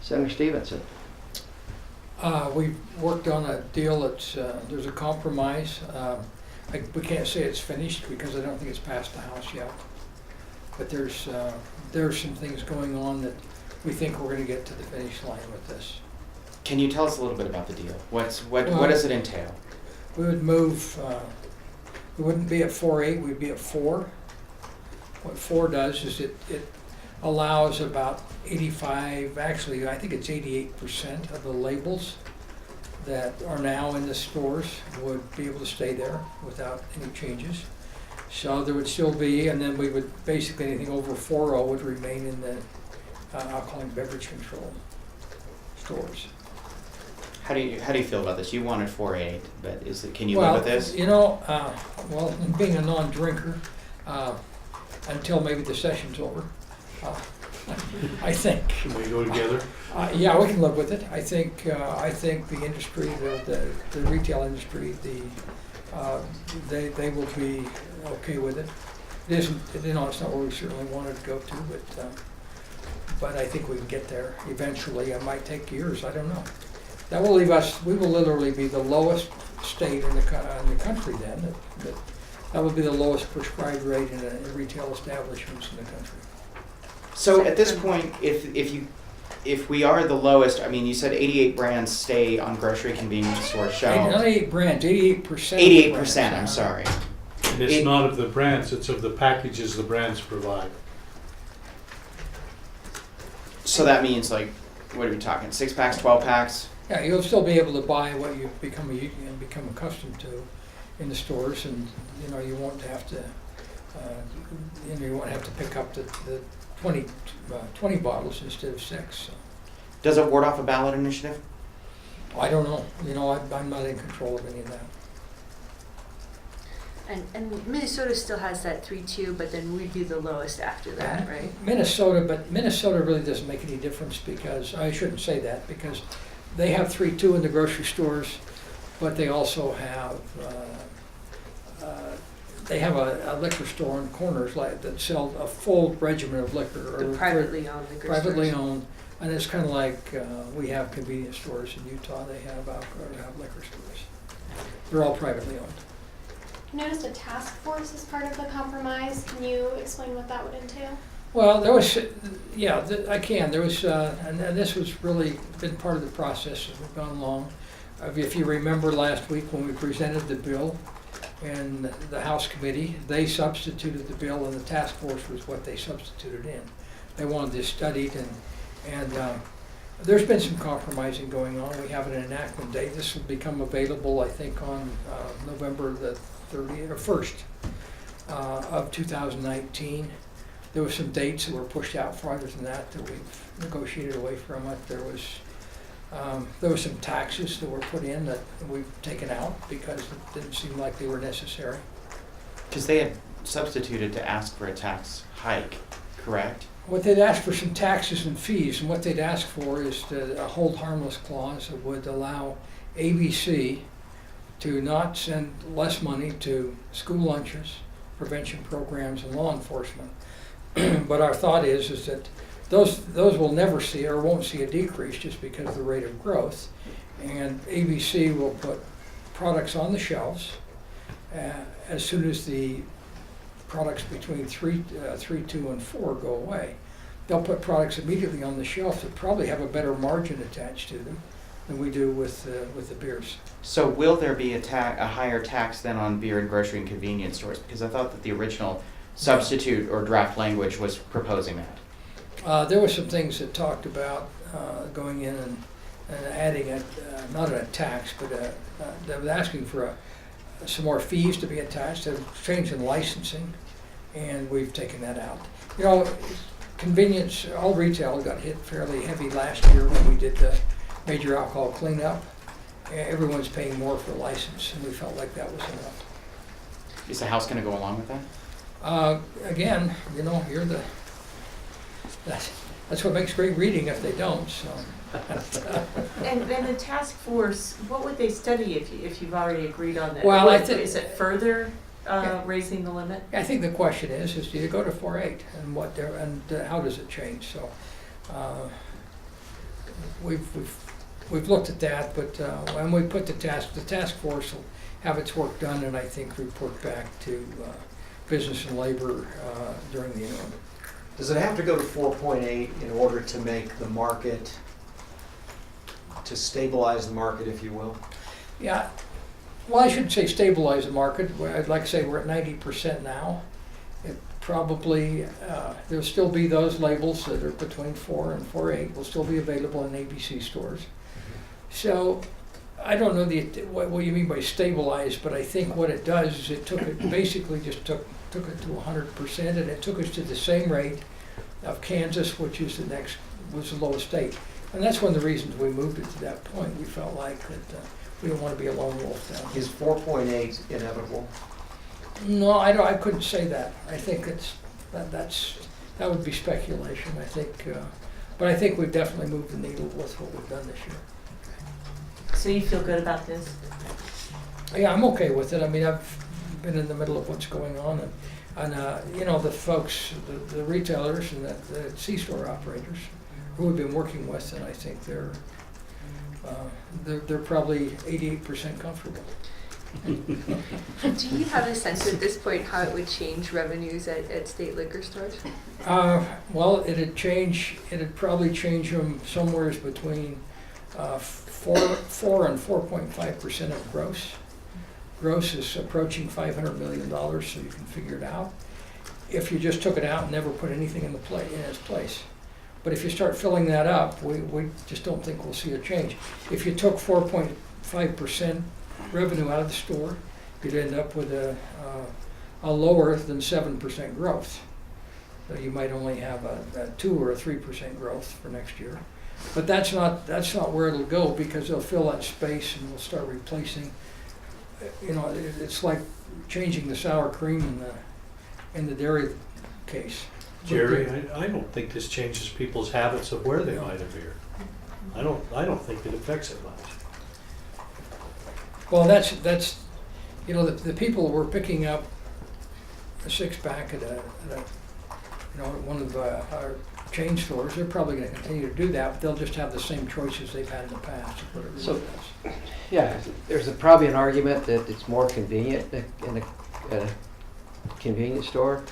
Senator Stevenson. We've worked on a deal that's, there's a compromise. We can't say it's finished because I don't think it's passed the House yet. But there's some things going on that we think we're going to get to the finish line with this. Can you tell us a little bit about the deal? What does it entail? We would move, we wouldn't be at 4.8, we'd be at 4. What 4 does is it allows about 85, actually I think it's 88% of the labels that are now in the stores would be able to stay there without any changes. So there would still be, and then we would basically anything over 4.0 would remain in the alcoholic beverage control stores. How do you feel about this? You wanted 4.8, but can you live with this? You know, well, being a non-drinker, until maybe the session's over, I think. Can we go together? Yeah, we can live with it. I think the industry, the retail industry, they will be okay with it. It isn't, you know, it's not where we certainly wanted to go to, but I think we can get there eventually. It might take years, I don't know. That will leave us, we will literally be the lowest state in the country then. That would be the lowest prescribed rate in retail establishments in the country. So at this point, if we are the lowest, I mean, you said 88 brands stay on grocery convenience store shelves. Not 88 brands, 88%. 88%, I'm sorry. And it's not of the brands, it's of the packages the brands provide. So that means, like, what are we talking, 6-packs, 12-packs? Yeah, you'll still be able to buy what you've become accustomed to in the stores, and you know you won't have to pick up the 20 bottles instead of 6. So. Does it ward off a ballot initiative? I don't know. You know, I'm not in control of any of that. And Minnesota still has that 3.2, but then we'd be the lowest after that, right? Minnesota really doesn't make any difference because I shouldn't say that because they have 3.2 in the grocery stores, but they also have a liquor store in corners that sell a full regimen of liquor. The privately owned liquor stores. Privately owned, and it's kind of like we have convenience stores in Utah. They have liquor stores. They're all privately owned. I noticed a task force as part of the compromise. Can you explain what that would entail? Well, there was, yeah, I can. There was, and this was really been part of the process as we've gone along. If you remember last week when we presented the bill in the House committee, they substituted the bill, and the task force was what they substituted in. They wanted this studied, and there's been some compromising going on. We have an enactment date. This will become available, I think, on November the 30th or 1st of 2019. There were some dates that were pushed out farther than that we've negotiated away from it. There were some taxes that were put in that we've taken out because it didn't seem like they were necessary. Because they had substituted to ask for a tax hike, correct? What they'd ask for some taxes and fees, and what they'd ask for is a hold harmless clause that would allow ABC to not send less money to school lunches, prevention programs, and law enforcement. But our thought is that those will never see or won't see a decrease just because of the rate of growth. And ABC will put products on the shelves as soon as the products between 3.2 and 4 go away. They'll put products immediately on the shelf that probably have a better margin attached to them than we do with the beers. So will there be a higher tax then on beer and grocery and convenience stores? Because I thought that the original substitute or draft language was proposing that. There were some things that talked about going in and adding not a tax, but they were asking for some more fees to be attached, a change in licensing, and we've taken that out. You know, convenience, all retail got hit fairly heavy last year when we did the major alcohol cleanup. Everyone's paying more for a license, and we felt like that was enough. Is the House going to go along with that? Again, you know, that's what makes great reading if they don't. So. And the task force, what would they study if you've already agreed on that? Well, is it further raising the limit? I think the question is do you go to 4.8 and how does it change? So we've looked at that, but when we put the task force will have its work done, and I think report back to business and labor during the interim. Does it have to go to 4.8 in order to make the market, to stabilize the market, if you will? Yeah, well, I shouldn't say stabilize the market. I'd like to say we're at 90% now. It probably, there'll still be those labels that are between 4 and 4.8 will still be available in ABC stores. So I don't know what you mean by stabilize, but I think what it does is it basically just took it to 100%, and it took us to the same rate of Kansas, which is was the lowest state. And that's one of the reasons we moved it to that point. We felt like that we don't want to be a lone wolf down here. Is 4.8 inevitable? No, I couldn't say that. I think that would be speculation, I think. But I think we've definitely moved the needle with what we've done this year. So you feel good about this? Yeah, I'm okay with it. I mean, I've been in the middle of what's going on, and you know, the folks, the retailers and the C-store operators who we've been working with, and I think they're probably 88% comfortable. Do you have a sense at this point how it would change revenues at state liquor stores? Well, it'd probably change them somewhere between 4 and 4.5% of gross. Gross is approaching $500 million, so you can figure it out. If you just took it out and never put anything in its place. But if you start filling that up, we just don't think we'll see a change. If you took 4.5% revenue out of the store, you'd end up with a lower than 7% growth. So you might only have a 2 or a 3% growth for next year. But that's not where it'll go, because they'll fill that space and we'll start replacing. You know, it's like changing the sour cream in the dairy case. Jerry, I don't think this changes people's habits of where they buy their beer. I don't think it affects it much. Well, that's you know, the people were picking up a 6-pack at one of our chain stores. They're probably going to continue to do that, but they'll just have the same choices they've had in the past. Is what it really So- does. Yeah, there's probably an argument that it's more convenient in a convenience store,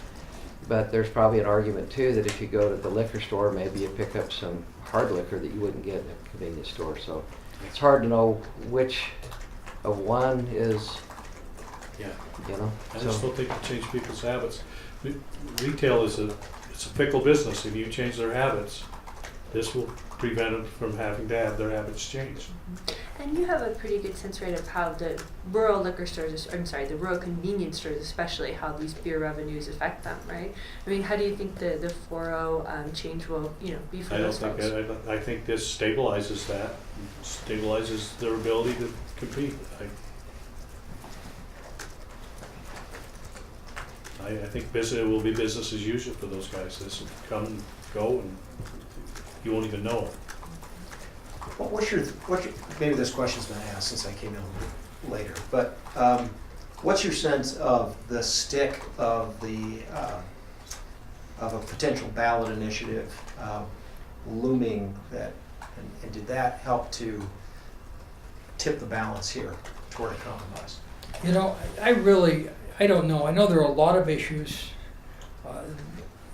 but there's probably an argument too that if you go to the liquor store, maybe you pick up some hard liquor that you wouldn't get in a convenience store. So it's hard to know which of one is, Yeah. you know. I just don't think it change people's habits. Retail it's a fickle business. If you change their habits, this will prevent them from having to have their habits changed. And you have a pretty good sense, right, of how the rural liquor stores, the rural convenience stores especially, how these beer revenues affect them, right? I mean, how do you think the 4.0 change will, be for those folks? I think this stabilizes that, stabilizes their ability to compete. I think it will be business as usual for those guys. This will come and go, and you won't even know it. What's your, maybe this question's been asked since I came in later, but what's your sense of the stick of of a potential ballot initiative looming that, and did that help to tip the balance here toward a compromise? You know, I don't know. I know there are a lot of issues.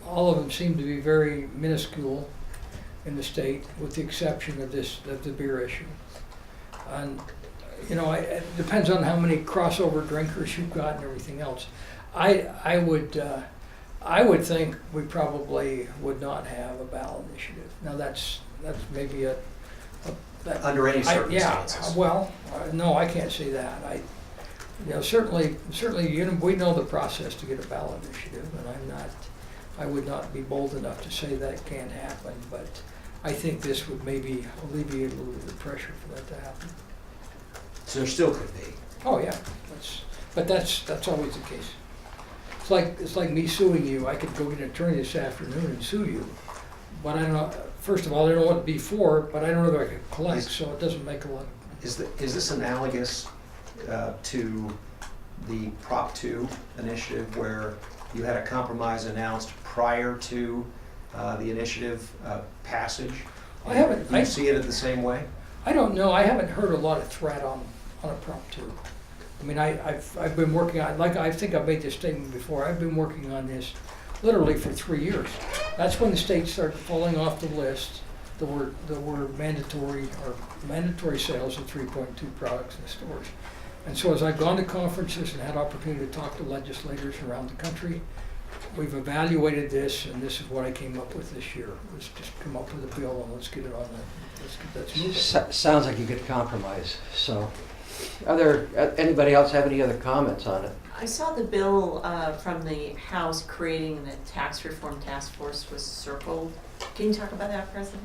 All of them seem to be very minuscule in the state, with the exception of the beer issue. And it depends on how many crossover drinkers you've got and everything else. I would think we probably would not have a ballot initiative. Now that's maybe Under any circumstances? No, I can't see that. Certainly, we know the process to get a ballot initiative, and I would not be bold enough to say that can't happen, but I think this would maybe alleviate a little bit of pressure for that to happen. So there still could be? Oh, yeah, that's always the case. It's like me suing you. I could go get an attorney this afternoon and sue you, but I don't know, first of all, I don't know what before, but I don't know that I could collect, so it doesn't make a lot. Is this analogous to the Prop 2 initiative, where you had a compromise announced prior to the initiative passage? I haven't, Do you see it the same way? I don't know, I haven't heard a lot of threat on a Prop 2. I mean, I've been working on, like, I think I've made this statement before, I've been working on this literally for 3 years. That's when the state started falling off the list. There were mandatory sales of 3.2 products in the stores. And so as I've gone to conferences and had opportunity to talk to legislators around the country, we've evaluated this, and this is what I came up with this year. Let's just come up with a bill and let's get it on let's move it. Sounds like a good compromise, so. Anybody else have any other comments on it? I saw the bill from the House creating the tax reform task force was circled. Can you talk about that, President?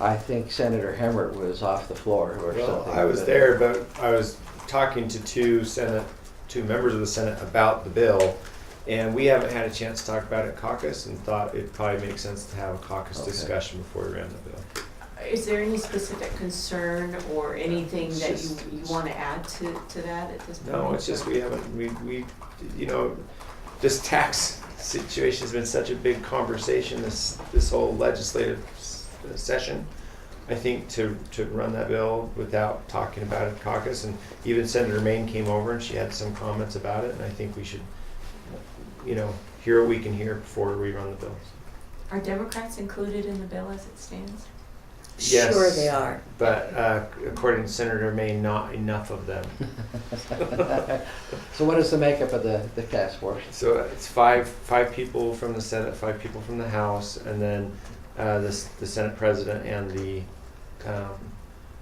I think Senator Hemmert was off the floor or Well, something. I was there, but I was talking to two members of the Senate about the bill, and we haven't had a chance to talk about it in caucus, and thought it probably makes sense to have a caucus Okay. discussion before we ran the bill. Is there any specific concern or anything that you want to add to that at this point? No, it's just we haven't, you know, this tax situation has been such a big conversation this whole legislative session. I think to run that bill without talking about it in caucus, and even Senator Maine came over and she had some comments about it, and I think we should, you know, hear what we can hear before we run the bill. Are Democrats included in the bill as it stands? Yes, Sure they are. But according to Senator Maine, not enough of them. So what is the makeup of the task force? So it's five people from the Senate, 5 people from the House, and then the Senate President and the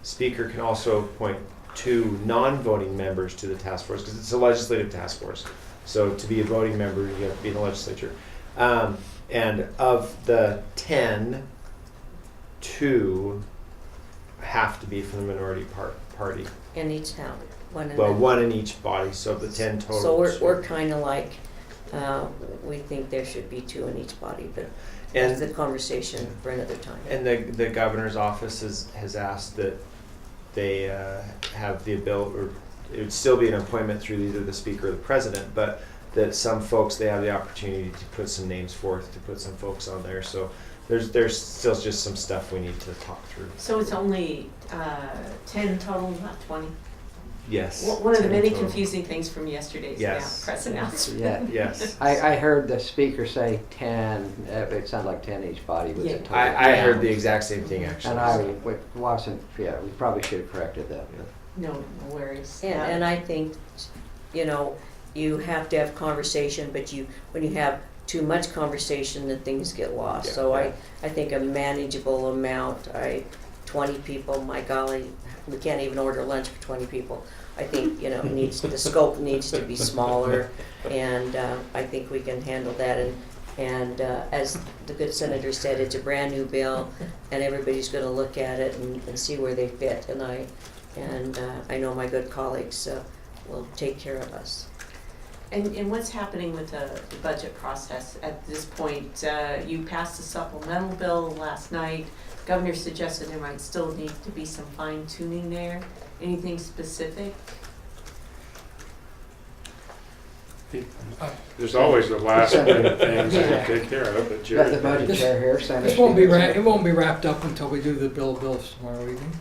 Speaker can also appoint 2 non-voting members to the task force, because it's a legislative task force. So to be a voting member, you have to be in the legislature. And of the 10, 2 have to be from the minority party. In each town, one in Well, the- 1 in each body, so of the 10 total. So we're kind of like, we think there should be 2 in each body, but that's the conversation for another time. And the governor's office has asked that they have the ability, or it would still be an appointment through either the Speaker or the President, but that some folks, they have the opportunity to put some names forth, to put some folks on there. So there's still just some stuff we need to talk through. So it's only 10 total, not 20? Yes. One of the 10 many total. confusing things from yesterday's Yes. press announcement. Yeah. Yes. I heard the speaker say 10, it sounded like 10 each body was Yeah. the total. I heard the exact same thing, actually. And I wasn't, we probably should have corrected that. No worries. And I think, you know, you have to have conversation, but when you have too much conversation, then things get lost. Yeah, So yeah. I think a manageable amount, 20 people, my golly, we can't even order lunch for 20 people. I think, you know, the scope needs to be smaller, and I think we can handle that. And as the good senator said, it's a brand new bill, and everybody's going to look at it and see where they fit. And I know my good colleagues will take care of us. And what's happening with the budget process at this point? You passed a supplemental bill last night. The governor suggested there might still need to be some fine tuning there. Anything specific? There's always the last minute things that you take care of, but Got the Jerry. budget chair here, Senator. This it won't be wrapped up until we do the bill of bills tomorrow evening.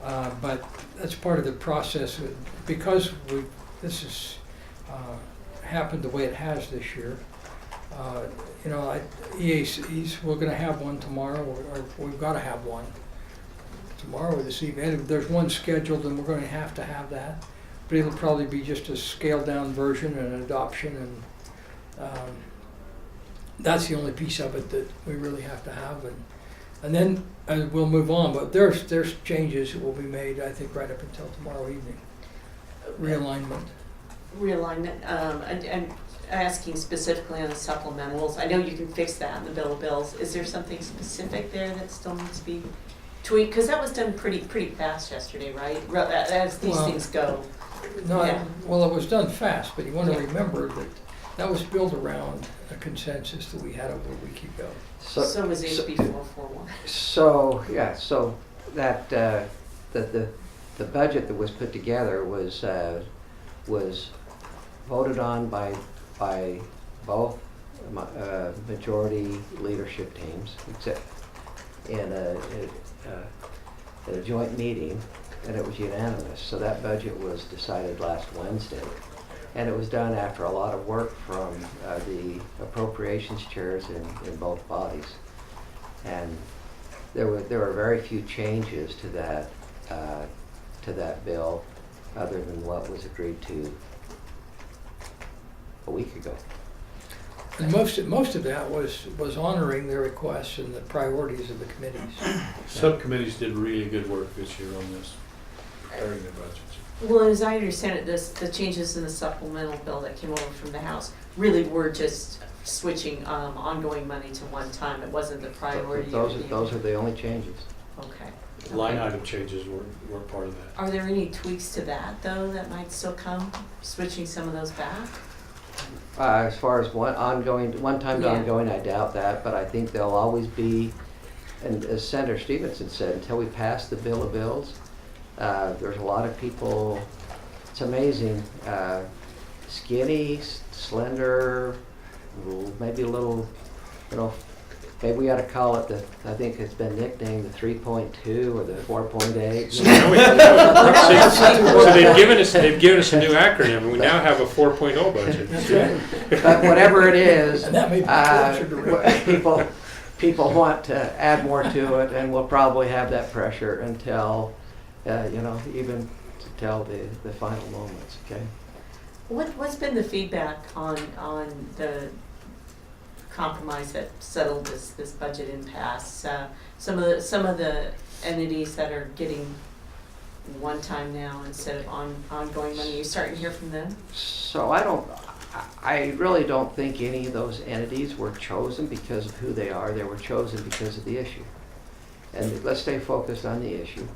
But that's part of the process, because this has happened the way it has this year. You know, EACs, we're gonna have one tomorrow, or we've gotta have one tomorrow or this evening. And there's one scheduled, and we're gonna have to have that. But it'll probably be just a scaled down version and an adoption, and that's the only piece of it that we really have to have. And then we'll move on, but there's changes that will be made, I think, right up until tomorrow evening. Realignment. And asking specifically on the supplementals, I know you can fix that in the bill of bills. Is there something specific there that still needs to be tweaked? Because that was done pretty fast yesterday, right? As these things go. No, Yeah. well, it was done fast, but you want to Yeah. remember that was built around a consensus that we had over a week ago. So was HB 441. So that the budget that was put together was voted on by both majority leadership teams, in a joint meeting, and it was unanimous. So that budget was decided last Wednesday. And it was done after a lot of work from the appropriations chairs in both bodies. And there were very few changes to that bill other than what was agreed to a week ago. And most of that was honoring the requests and the priorities of the committees. Subcommittees did really good work this year on this, preparing their budgets. Well, as I understand it, the changes in the supplemental bill that came over from the House really were just switching ongoing money to one time. It wasn't the priority. Those are the only changes. Okay. Line item changes were part of that. Are there any tweaks to that, though, that might still come, switching some of those back? As far as one-time to Yeah. ongoing, I doubt that, but I think there'll always be, and as Senator Stevenson said, until we pass the bill of bills, there's a lot of people, it's amazing, skinny, slender, maybe a little, maybe we ought to call it I think it's been nicknamed the 3.2 or the 4.8. So they've given us a new acronym, and we now have a 4.0 budget. That's right. But whatever it is, And that may be closer to real. people want to add more to it, and we'll probably have that pressure until, even until the final moments, okay? What's been the feedback on the compromise that settled this budget impasse? Some of the entities that are getting one time now instead of ongoing money, you starting to hear from them? So I really don't think any of those entities were chosen because of who they are. They were chosen because of the issue. And let's stay focused on the issue.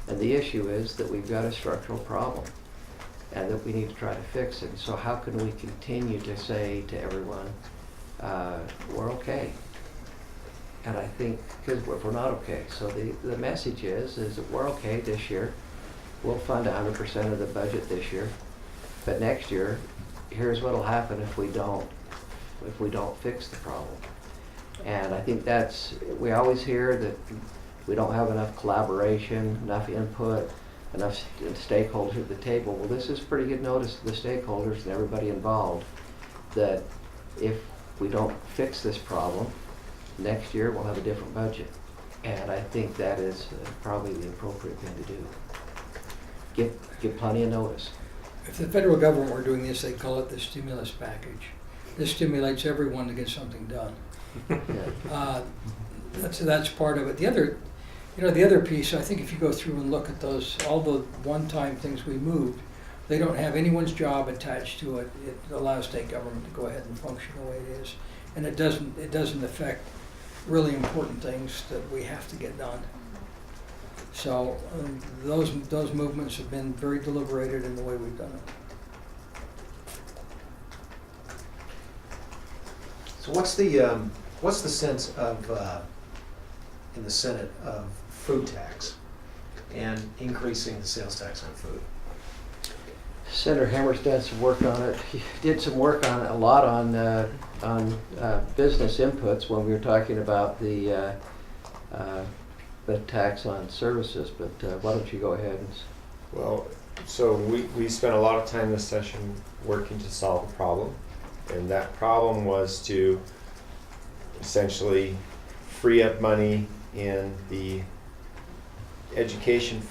And the issue is that we've got a structural problem and that we need to try to fix it. So how can we continue to say to everyone, we're okay? And I think, because we're not okay. So the message is that we're okay this year. We'll fund 100% of the budget this year. But next year, here's what'll happen if we don't fix the problem. And I think we always hear that we don't have enough collaboration, enough input, enough stakeholders at the table. Well, this is pretty good notice to the stakeholders and everybody involved that if we don't fix this problem, next year we'll have a different budget. And I think that is probably the appropriate thing to do. Give plenty of notice. If the federal government were doing this, they'd call it the stimulus package. This stimulates everyone to get something done. Yeah. That's part of it. The other piece, I think if you go through and look at all the one-time things we moved, they don't have anyone's job attached to it. It allows state government to go ahead and function the way it is. And it doesn't affect really important things that we have to get done. So those movements have been very deliberated in the way we've done it. So what's the sense of in the Senate of food tax and increasing the sales tax on food? Senator Hammer's done some work on it. He did some work on it, a lot on business inputs when we were talking about the tax on services. But why don't you go ahead and? Well, so we spent a lot of time this session working to solve a problem, and that problem was to essentially free up money in the education,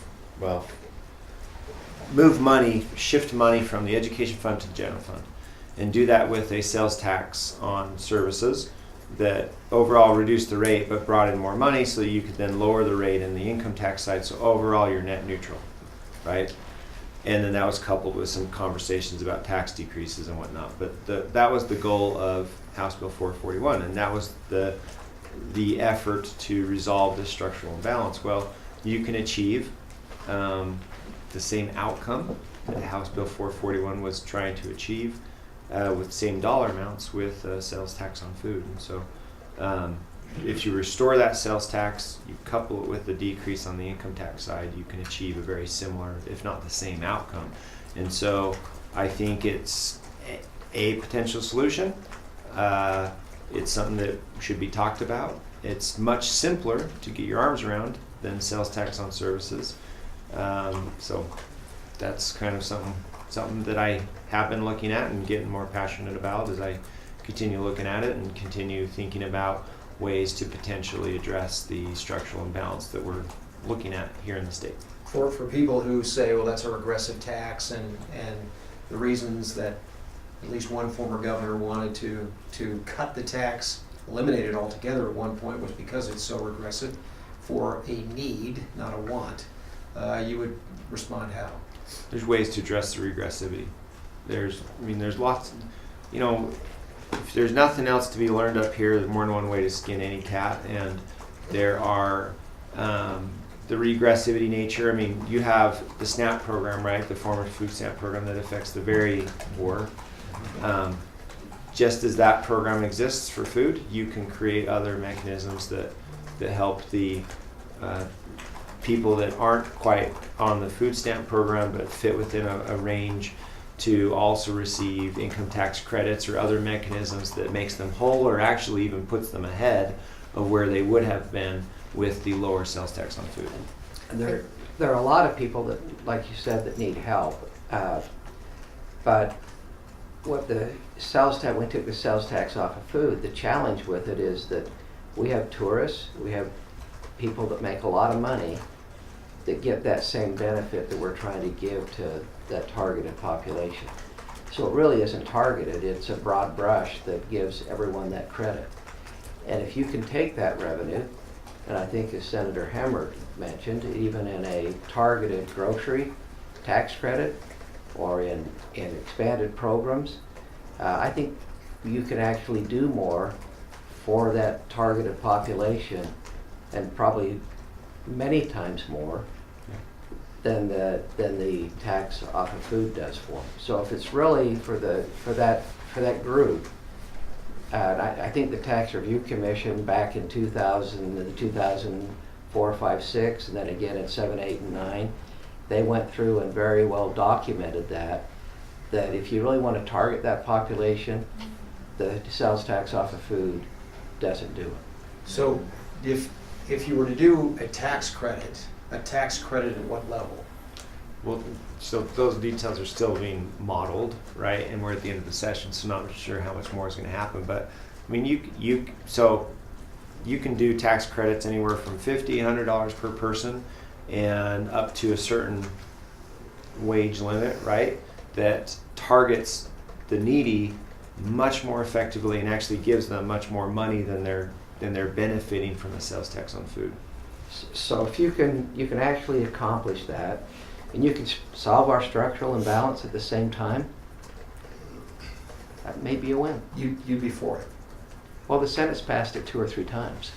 shift money from the education fund to the general fund, and do that with a sales tax on services that overall reduced the rate but brought in more money, so you could then lower the rate in the income tax side, so overall you're net neutral, right? And then that was coupled with some conversations about tax decreases and whatnot. But that was the goal of House Bill 441, and that was the effort to resolve this structural imbalance. Well, you can achieve the same outcome that House Bill 441 was trying to achieve with the same dollar amounts with sales tax on food. And so if you restore that sales tax, you couple it with the decrease on the income tax side, you can achieve a very similar, if not the same outcome. And so I think it's a potential solution. It's something that should be talked about. it's much simpler to get your arms around than sales tax on services. So that's kind of something that I have been looking at and getting more passionate about as I continue looking at it and continue thinking about ways to potentially address the structural imbalance that we're looking at here in the state. For people who say, well, that's a regressive tax, and the reasons that at least one former governor wanted to cut the tax, eliminate it altogether at one point, was because it's so regressive for a need, not a want. You would respond how? There's ways to address the regressivity. There's lots, if there's nothing else to be learned up here, there's more than one way to skin any cat, and there are the regressivity nature. I mean, you have the SNAP program, right? The former food stamp program that affects the very poor. Just as that program exists for food, you can create other mechanisms that help the people that aren't quite on the food stamp program but fit within a range to also receive income tax credits or other mechanisms that makes them whole, or actually even puts them ahead of where they would have been with the lower sales tax on food. And there are a lot of people that, like you said, that need help. But what the sales tax, we took the sales tax off of food, the challenge with it is that we have tourists, we have people that make a lot of money that get that same benefit that we're trying to give to that targeted population. So it really isn't targeted, it's a broad brush that gives everyone that credit. And if you can take that revenue, and I think as Senator Hemmert mentioned, even in a targeted grocery tax credit or in expanded programs, I think you can actually do more for that targeted population, and probably many times more than the tax off of food does for them. So if it's really for that group, I think the Tax Review Commission back in 2004, 5, 6, and then again in 7, 8, and 9, they went through and very well documented that if you really want to target that population, the sales tax off of food doesn't do it. So if you were to do a tax credit at what level? Well, so those details are still being modeled, right? And we're at the end of the session, so not sure how much more is going to happen. But I mean, you can do tax credits anywhere from $50, $100 per person, and up to a certain wage limit, right? That targets the needy much more effectively and actually gives them much more money than they're benefiting from the sales tax on food. So if you can actually accomplish that, and you can solve our structural imbalance at the same time, that may be a win. You'd be for it. Well, the Senate's passed it 2 or 3 times,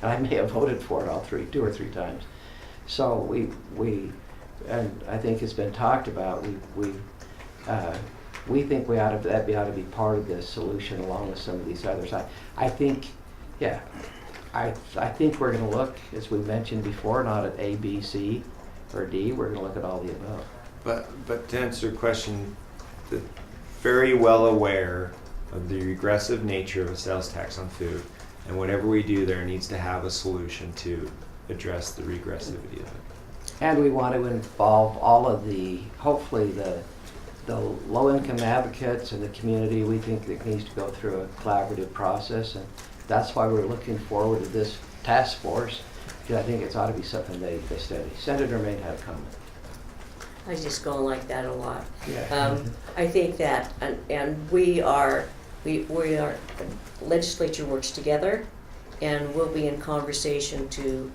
and I may have voted for it 2 or 3 times. So we and I think it's been talked about. We think that ought to be part of the solution along with some of these others. I think, yeah. I think we're going to look, as we mentioned before, not at A, B, C, or D. We're going to look at all the above. But to answer your question, very well aware of the regressive nature of a sales tax on food, and whatever we do there needs to have a solution to address the regressivity of it. And we want to involve all of hopefully the low-income advocates in the community. We think it needs to go through a collaborative process, and that's why we're looking forward to this task force, because I think it's ought to be something they study. Senator Maine had a comment. I just go like that a lot. Yeah. I think that, and we are, legislature works together, and we'll be in conversation to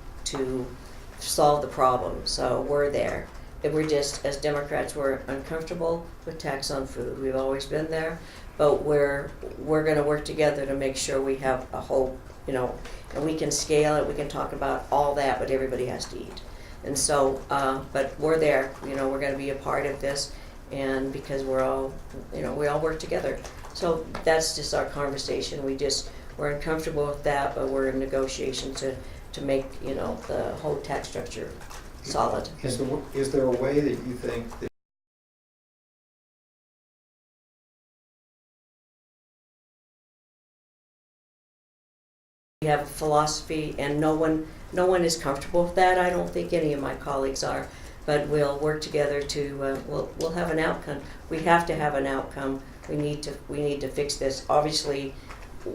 solve the problem. So we're there. If we're just, as Democrats, we're uncomfortable with tax on food. We've always been there, but we're going to work together to make sure we have a whole, and we can scale it. We can talk about all that, but everybody has to eat. And so, but we're there. We're going to be a part of this, and because we're all, we all work together. So that's just our conversation. We're uncomfortable with that, but we're in negotiation to make the whole tax structure solid. Is there a way that you think that We have a philosophy, and no one is comfortable with that. I don't think any of my colleagues are, but we'll work together to, we'll have an outcome. We have to have an outcome. We need to fix this. Obviously,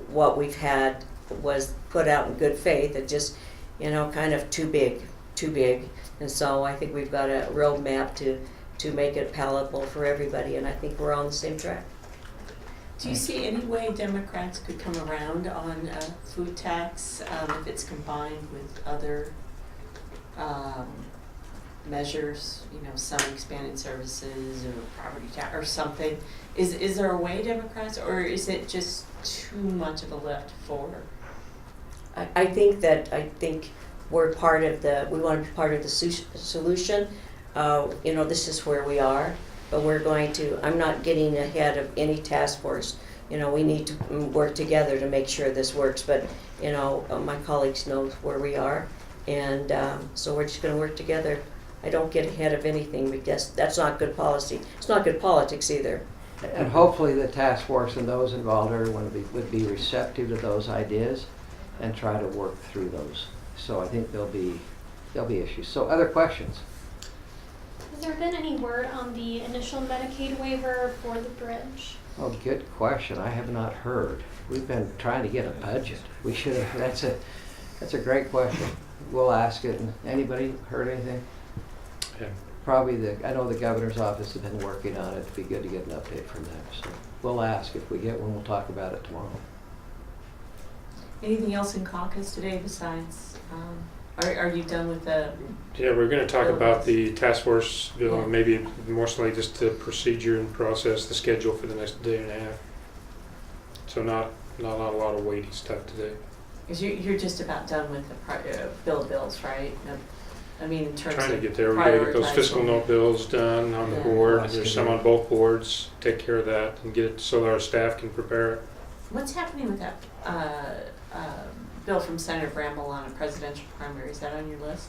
what we've had was put out in good faith. It just, kind of too big. And so I think we've got a roadmap to make it palatable for everybody, and I think we're on the same track. Do you see any way Democrats could come around on food tax if it's combined with other measures, some expanded services or property tax or something? Is there a way Democrats, or is it just too much of a lift for? I think we're part of we want to be part of the solution. This is where we are, but I'm not getting ahead of any task force. We need to work together to make sure this works, but, my colleagues know where we are, and so we're just going to work together. I don't get ahead of anything because that's not good policy. It's not good politics either. And hopefully the task force and those involved would be receptive to those ideas and try to work through those. So I think there'll be issues. So other questions? Has there been any word on the initial Medicaid waiver for the bridge? Oh, good question. I have not heard. We've been trying to get a budget. We should have. That's a great question. We'll ask it. And anybody heard anything? Yeah. Probably I know the governor's office has been working on it. It'd be good to get an update from them. So we'll ask. If we get one, we'll talk about it tomorrow. Anything else in caucus today besides? Are you done with the? Yeah, we're going to talk bill about bills? the task force bill, Yeah. and maybe mostly just the procedure and process, the schedule for the next day and a half. So not a lot of weighty stuff today. Because you're just about done with the bills, right? No, I mean, in terms Trying to of get there. We got to get those fiscal prioritizing. note bills done on the Yeah. board. Lots There's to some do. on both boards. Take care of that and get it so that our staff can prepare it. What's happening with that bill from Senator Bramble on a presidential primary? Is that on your list?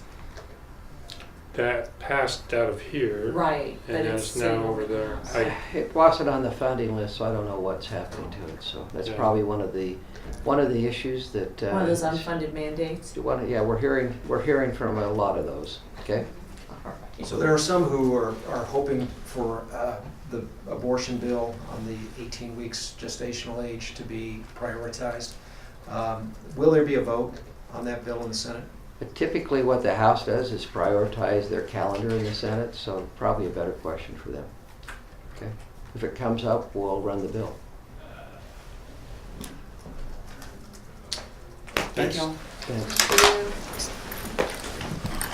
That passed out of here. Right, but And it's it's now sitting over in the there. House. It wasn't on the funding list, so I don't know what's happening to it. So that's Yeah. probably one of the issues that. One of those unfunded mandates. Yeah, we're hearing from a lot of those. Okay. So there are some who are hoping for the abortion bill on the 18 weeks gestational age to be prioritized. Will there be a vote on that bill in the Senate? But typically what the House does is prioritize their calendar in the Senate, so probably a better question for them. Okay. If it comes up, we'll run the bill. Thank you. Thanks.